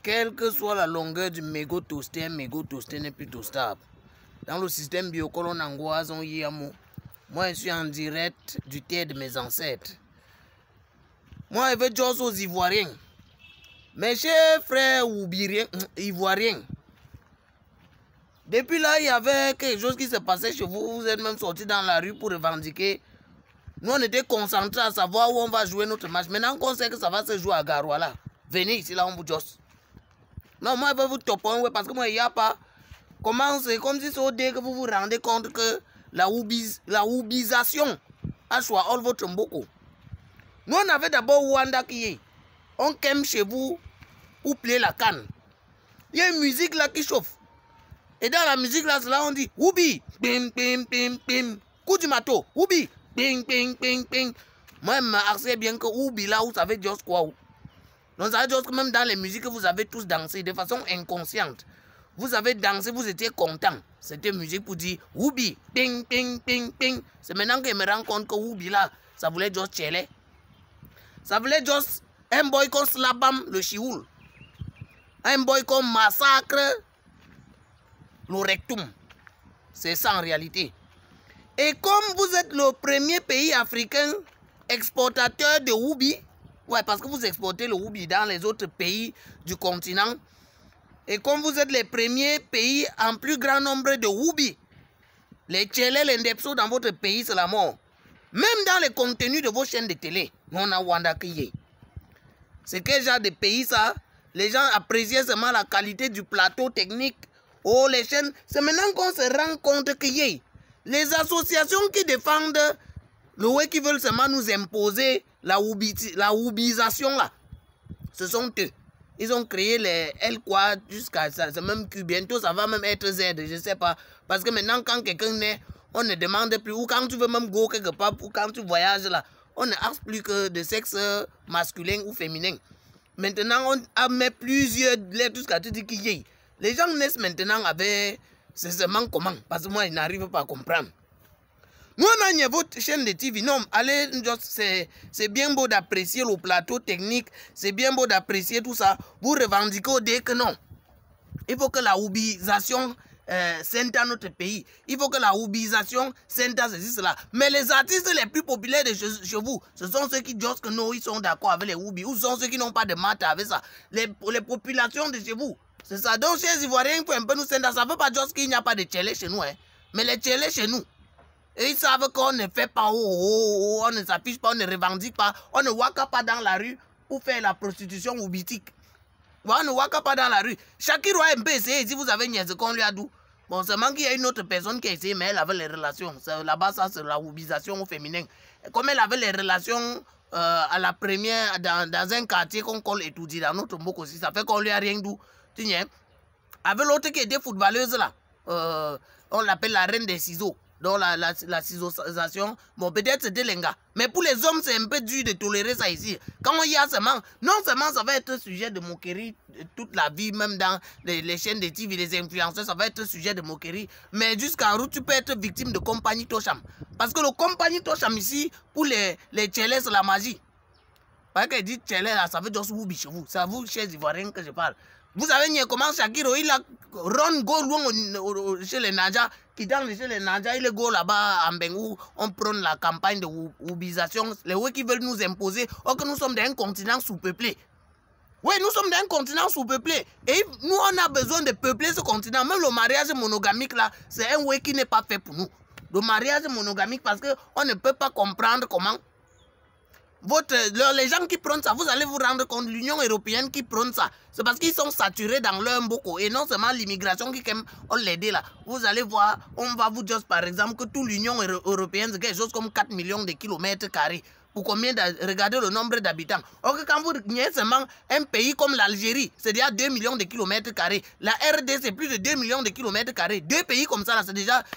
quelle que soit la longueur du mégot toasté, un mégot toasté n'est plus toastable. Dans le système biocolon angoisse, on y a mot. Moi, je suis en direct du terre de mes ancêtres. Moi, je veux dire aux Ivoiriens. Mes chers frères Ivoiriens. Depuis là, il y avait quelque chose qui se passait chez vous. Vous êtes même sortis dans la rue pour revendiquer. Nous, on était concentrés à savoir où on va jouer notre match. Maintenant qu'on sait que ça va se jouer à Garouala, venez ici, là, on vous josse. Non, moi, je vais vous toper, parce que moi, il n'y a pas... Comment c'est comme si c'est au dé que vous vous rendez compte que la oubisation a choisi all votre mboko. Nous, on avait d'abord Wanda qui est. On aime chez vous ou plaît la canne. Il y a une musique là qui chauffe. Et dans la musique là, on dit Oubi, bim, bim, bim, bim. Coup du mato, Oubi, bing, bing, bing, bing. Moi, je sais bien que Oubi là, vous savez juste quoi. Donc, ça veut dire que même dans les musiques, vous avez tous dansé de façon inconsciente. Vous avez dansé, vous étiez content. C'était musique pour dire Oubi, ping, ping, ping, ping. C'est maintenant que je me rends compte que Oubi là, ça voulait juste chiller. Ça voulait juste un boy comme Slabam, le chioul. Un boy comme Massacre, le rectum. C'est ça en réalité. Et comme vous êtes le premier pays africain exportateur de Oubi, ouais, parce que vous exportez le Oubi dans les autres pays du continent, et comme vous êtes les premiers pays en plus grand nombre de Oubi, les tchélés, les ndepso dans votre pays, c'est la mort. Même dans les contenus de vos chaînes de télé, on a Wanda Kiye. C'est quel genre de pays ça? Les gens apprécient seulement la qualité du plateau technique. Oh, les chaînes, c'est maintenant qu'on se rend compte que les associations qui défendent le way qui veulent seulement nous imposer la oubisation là, ce sont eux. Ils ont créé les L quoi jusqu'à ça, c'est même que bientôt ça va même être Z, je sais pas. Parce que maintenant quand quelqu'un naît, on ne demande plus, ou quand tu veux même go quelque part, ou quand tu voyages là, on ne axe plus que de sexe masculin ou féminin. Maintenant on met plusieurs lettres jusqu'à te dire qu'il y a. Les gens naissent maintenant avec, c'est seulement comment, parce que moi ils n'arrivent pas à comprendre. Nous, on a votre chaîne de TV. Non, allez, c'est bien beau d'apprécier le plateau technique. C'est bien beau d'apprécier tout ça. Vous revendiquez au dé que non. Il faut que la oubisation s'entende dans notre pays. Il faut que la oubisation s'entende ceci, cela. Mais les artistes les plus populaires de chez vous, ce sont ceux qui disent que non, ils sont d'accord avec les oubis. Ou ce sont ceux qui n'ont pas de maths avec ça. Les populations de chez vous. C'est ça. Donc, chez les Ivoiriens, il faut un peu nous s'entendre. Ça ne veut pas dire qu'il n'y a pas de tchélé chez nous. Hein. Mais les tchélés chez nous. Et ils savent qu'on ne fait pas, on ne s'affiche pas, on ne revendique pas, on ne waka pas dans la rue pour faire la prostitution ou bitique. On ne waka pas dans la rue. Shakiro a un peu essayé, si vous avez niaise qu'on lui a dit. Bon, seulement qu'il y a une autre personne qui a essayé, mais elle avait les relations. Là-bas, ça, c'est la oubisation au féminin. Comme elle avait les relations à la première, dans un quartier qu'on colle et tout dit, dans notre mbok aussi, ça fait qu'on lui a rien dit. Tu sais, avec l'autre qui était footballeuse là, on l'appelle la reine des ciseaux. Donc la ciseauisation, bon peut-être c'était les gars. Mais pour les hommes, c'est un peu dur de tolérer ça ici. Quand il y a seulement, non seulement ça va être sujet de moquerie toute la vie, même dans les chaînes de TV, les influenceurs, ça va être sujet de moquerie. Mais jusqu'en route, tu peux être victime de compagnie Tocham. Parce que le compagnie Tocham ici, pour les tchélés, c'est la magie. Parce qu'elle dit tchélé là, ça veut dire Oubi chez vous. C'est à vous, chers Ivoiriens, que je parle. Vous savez comment Shakiro, il a run go loin chez les Naja, qui dans chez les Naja, il est go là-bas en Bengou, on prend la campagne de oubisation, les ouais qui veulent nous imposer, or que nous sommes dans un continent sous-peuplé. Oui, nous sommes dans un continent sous-peuplé. Et nous, on a besoin de peupler ce continent. Même le mariage monogamique là, c'est un way qui n'est pas fait pour nous. Le mariage monogamique, parce qu'on ne peut pas comprendre comment. Les gens qui prennent ça, vous allez vous rendre compte, l'Union européenne qui prend ça, c'est parce qu'ils sont saturés dans leur mboko. Et non seulement l'immigration qui on l'aide là. Vous allez voir, on va vous dire par exemple que toute l'Union européenne, c'est quelque chose comme 4 millions de kilomètres carrés. Pour combien regardez le nombre d'habitants. Or quand vous regardez seulement un pays comme l'Algérie, c'est déjà 2 millions de kilomètres carrés. La RD, c'est plus de 2 millions de kilomètres carrés. Deux pays comme ça, là,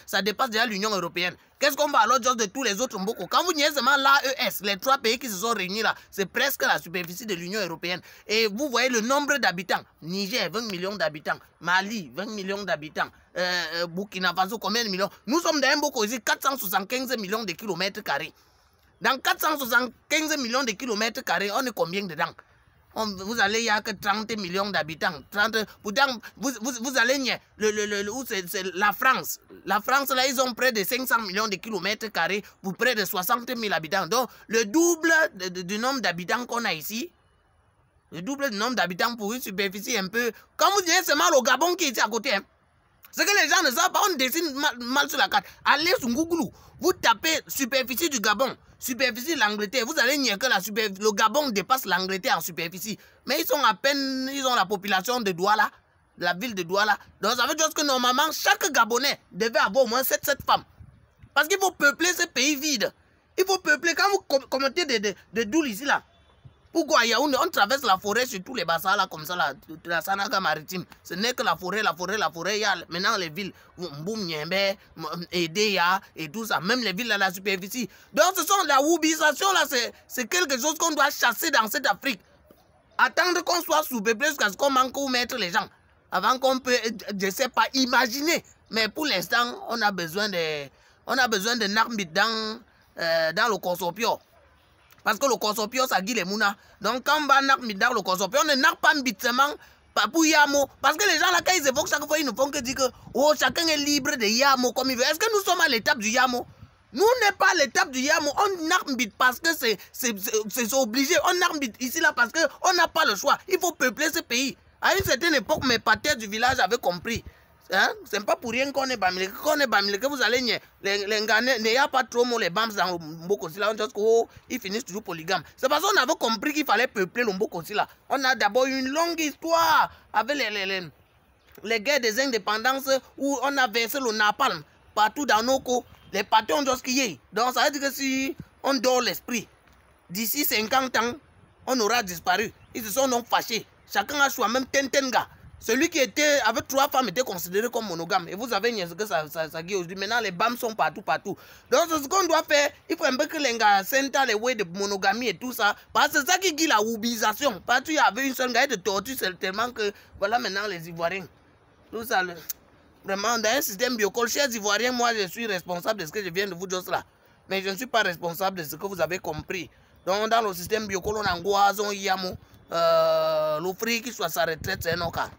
ça dépasse déjà l'Union européenne. Qu'est-ce qu'on va alors dire de tous les autres mboko? Quand vous regardez seulement l'AES, les 3 pays qui se sont réunis là, c'est presque la superficie de l'Union européenne. Et vous voyez le nombre d'habitants. Niger, 20 millions d'habitants. Mali, 20 millions d'habitants. Burkina Faso, combien de millions? Nous sommes dans un mboko ici, 475 millions de kilomètres carrés. Dans 475 millions de kilomètres carrés, on est combien dedans? Vous allez, il n'y a que 30 millions d'habitants. Pourtant, vous allez, c'est la France. La France, là, ils ont près de 500 millions de kilomètres carrés pour près de 60 000 habitants. Donc, le double du nombre d'habitants qu'on a ici. Le double du nombre d'habitants pour une superficie un peu... Quand vous dites seulement le Gabon qui est ici à côté, hein, ce que les gens ne savent pas, on dessine mal sur la carte. Allez sur Google, vous tapez superficie du Gabon, superficie de l'Angleterre, vous allez nier que le Gabon dépasse l'Angleterre en superficie. Mais ils sont à peine, ils ont la population de Douala, la ville de Douala. Donc ça veut dire que normalement, chaque Gabonais devait avoir au moins 7 femmes. Parce qu'il faut peupler ce pays vide. Il faut peupler, quand vous commettez des doules ici là, pourquoi on traverse la forêt sur tous les bassins là, comme ça, là, la Sanaga maritime. Ce n'est que la forêt. Il y a maintenant les villes, Mboum, Niembe, Edeya et tout ça. Même les villes à la superficie. Donc, ce sont la woubisation là, c'est quelque chose qu'on doit chasser dans cette Afrique. Attendre qu'on soit sous-peuplé jusqu'à ce qu'on manque où mettre les gens. Avant qu'on peut, je ne sais pas, imaginer. Mais pour l'instant, on a besoin de Narmit dans le Konsopio. Parce que le Konsopio, ça guide les Mouna. Donc, quand on va dans le Konsopio, on ne n'a pas seulement pour Yamo. Parce que les gens, là, quand ils évoquent chaque fois, ils ne font que dire que oh, chacun est libre de Yamo comme il veut. Est-ce que nous sommes à l'étape du Yamo? Nous, on n'est pas à l'étape du Yamo. On arbitre parce que c'est obligé. On arbitre ici, là, parce qu'on n'a pas le choix. Il faut peupler ce pays. À une certaine époque, mes patères du village avaient compris. Hein? C'est pas pour rien qu'on est Bamileke. Que vous allez les Ghanais, il n'y a pas trop les Bams dans le Mbokosi là. Ils finissent toujours polygames. C'est parce qu'on avait compris qu'il fallait peupler le Mbokosi là. On a d'abord une longue histoire avec les guerres des indépendances où on a versé le napalm partout dans nos côtes. Les partis ont juste crié. Donc ça veut dire que si on dort l'esprit, d'ici 50 ans, on aura disparu. Ils se sont donc fâchés. Chacun a choisi, même Tentenga. Celui qui était avec 3 femmes était considéré comme monogame. Et vous savez ce que ça dit aujourd'hui. Maintenant, les BAM sont partout. Donc, ce qu'on doit faire, il faut un peu que les gars sentent les way de monogamie et tout ça. Parce que c'est ça qui dit la woubisation. Parce qu'il y avait une seule gars de tortue, c'est tellement que, voilà maintenant les Ivoiriens. Tout ça, vraiment, dans un système biocol, chers Ivoiriens, moi, je suis responsable de ce que je viens de vous dire là. Mais je ne suis pas responsable de ce que vous avez compris. Donc, dans le système biocol, on a Ngoazon Yamo. L'offrir qu'il soit sa retraite, c'est un cas.